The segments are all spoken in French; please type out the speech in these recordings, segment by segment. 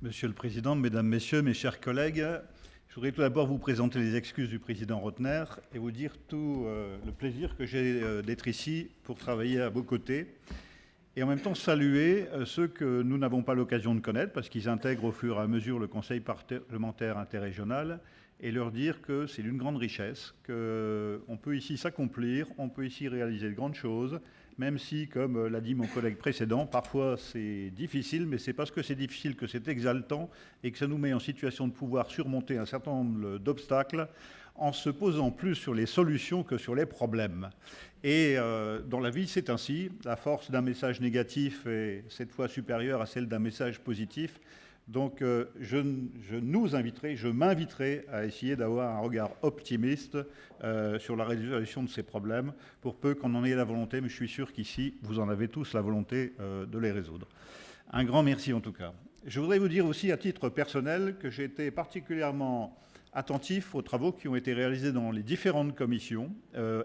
Monsieur le Président, Mesdames, Messieurs, mes chers collègues, je voudrais tout d'abord vous présenter les excuses du Président Rotner et vous dire tout le plaisir que j'ai d'être ici pour travailler à vos côtés et en même temps saluer ceux que nous n'avons pas l'occasion de connaître parce qu'ils intègrent au fur et à mesure le Conseil parlementaire interrégional et leur dire que c'est d'une grande richesse, qu'on peut ici s'accomplir, on peut ici réaliser de grandes choses, même si, comme l'a dit mon collègue précédent, parfois c'est difficile, mais c'est parce que c'est difficile que c'est exaltant et que ça nous met en situation de pouvoir surmonter un certain nombre d'obstacles en se posant plus sur les solutions que sur les problèmes. Et dans la vie, c'est ainsi. La force d'un message négatif est cette fois supérieure à celle d'un message positif. Donc je m'inviterai à essayer d'avoir un regard optimiste sur la résolution de ces problèmes, pour peu qu'on en ait la volonté, mais je suis sûr qu'ici, vous en avez tous la volonté de les résoudre. Un grand merci en tout cas. Je voudrais vous dire aussi à titre personnel que j'ai été particulièrement attentif aux travaux qui ont été réalisés dans les différentes commissions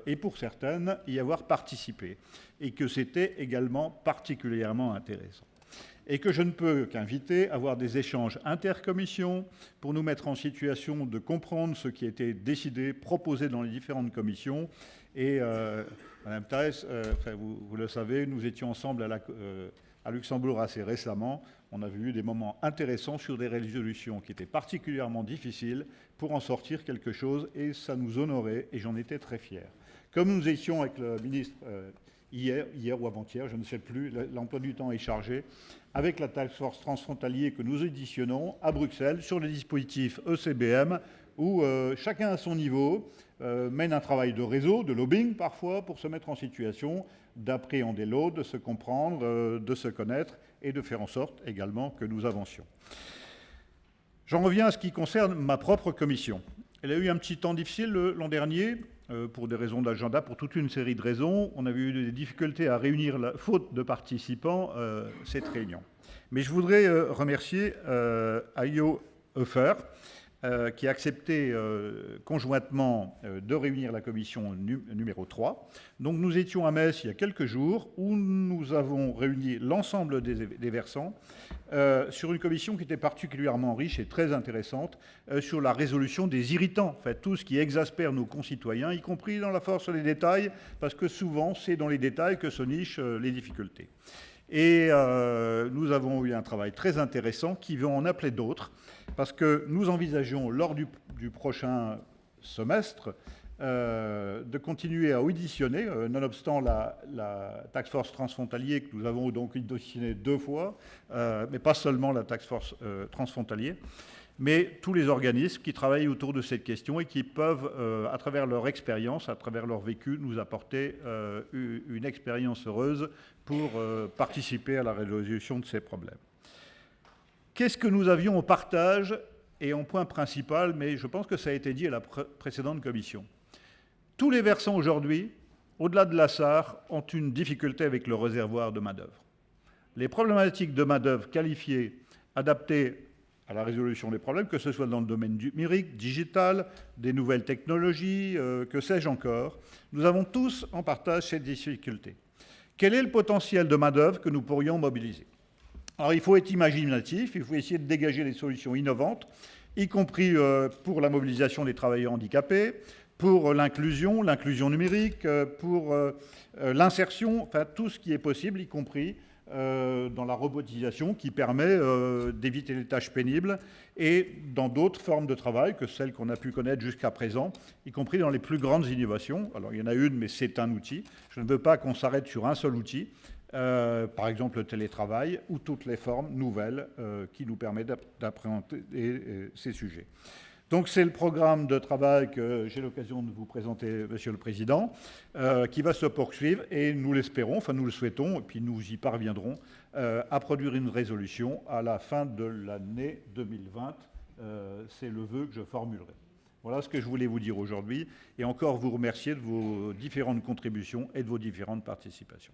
et pour certaines y avoir participé, et que c'était également particulièrement intéressant. Et que je ne peux qu'inviter à avoir des échanges intercommissions pour nous mettre en situation de comprendre ce qui a été décidé, proposé dans les différentes commissions. Et Madame Thaès, vous le savez, nous étions ensemble à Luxembourg assez récemment. On avait eu des moments intéressants sur des résolutions qui étaient particulièrement difficiles pour en sortir quelque chose, et ça nous honorait, et j'en étais très fier. Comme nous étions avec le ministre hier ou avant-hier, je ne sais plus, l'emploi du temps est chargé, avec la task force transfrontalier que nous auditionnons à Bruxelles sur les dispositifs ECBM, où chacun à son niveau mène un travail de réseau, de lobbying parfois, pour se mettre en situation d'appréhender l'autre, de se comprendre, de se connaître et de faire en sorte également que nous avancions. J'en reviens à ce qui concerne ma propre commission. Elle a eu un petit temps difficile l'an dernier, pour des raisons d'agenda, pour toute une série de raisons. On avait eu des difficultés à réunir, faute de participants, cette réunion. Mais je voudrais remercier Ayo Hofer, qui a accepté conjointement de réunir la commission numéro 3. Donc nous étions à Metz il y a quelques jours, où nous avons réuni l'ensemble des versants sur une commission qui était particulièrement riche et très intéressante sur la résolution des irritants, en fait, tout ce qui exaspère nos concitoyens, y compris dans la force des détails, parce que souvent c'est dans les détails que se nichent les difficultés. Et nous avons eu un travail très intéressant qui va en appeler d'autres, parce que nous envisageons, lors du prochain semestre, de continuer à auditionner, nonobstant la task force transfrontalier que nous avons donc auditionné 2 fois, mais pas seulement la task force transfrontalier, mais tous les organismes qui travaillent autour de cette question et qui peuvent, à travers leur expérience, à travers leur vécu, nous apporter une expérience heureuse pour participer à la résolution de ces problèmes. Qu'est-ce que nous avions au partage et en point principal, mais je pense que ça a été dit à la précédente commission. Tous les versants aujourd'hui, au-delà de la SAR, ont une difficulté avec le réservoir de main-d'œuvre. Les problématiques de main-d'œuvre qualifiée, adaptées à la résolution des problèmes, que ce soit dans le domaine numérique, digital, des nouvelles technologies, que sais-je encore, nous avons tous en partage ces difficultés. Quel est le potentiel de main-d'œuvre que nous pourrions mobiliser ? Alors il faut être imaginatif, il faut essayer de dégager des solutions innovantes, y compris pour la mobilisation des travailleurs handicapés, pour l'inclusion numérique, pour l'insertion, enfin tout ce qui est possible, y compris dans la robotisation qui permet d'éviter les tâches pénibles, et dans d'autres formes de travail que celles qu'on a pu connaître jusqu'à présent, y compris dans les plus grandes innovations. Alors il y en a une, mais c'est un outil. Je ne veux pas qu'on s'arrête sur un seul outil. Par exemple le télétravail ou toutes les formes nouvelles qui nous permettent d'appréhender ces sujets. Donc c'est le programme de travail que j'ai l'occasion de vous présenter, Monsieur le Président, qui va se poursuivre, et nous l'espérons, enfin nous le souhaitons, et puis nous y parviendrons, à produire une résolution à la fin de l'année 2020. C'est le vœu que je formulerai. Voilà ce que je voulais vous dire aujourd'hui, et encore vous remercier de vos différentes contributions et de vos différentes participations.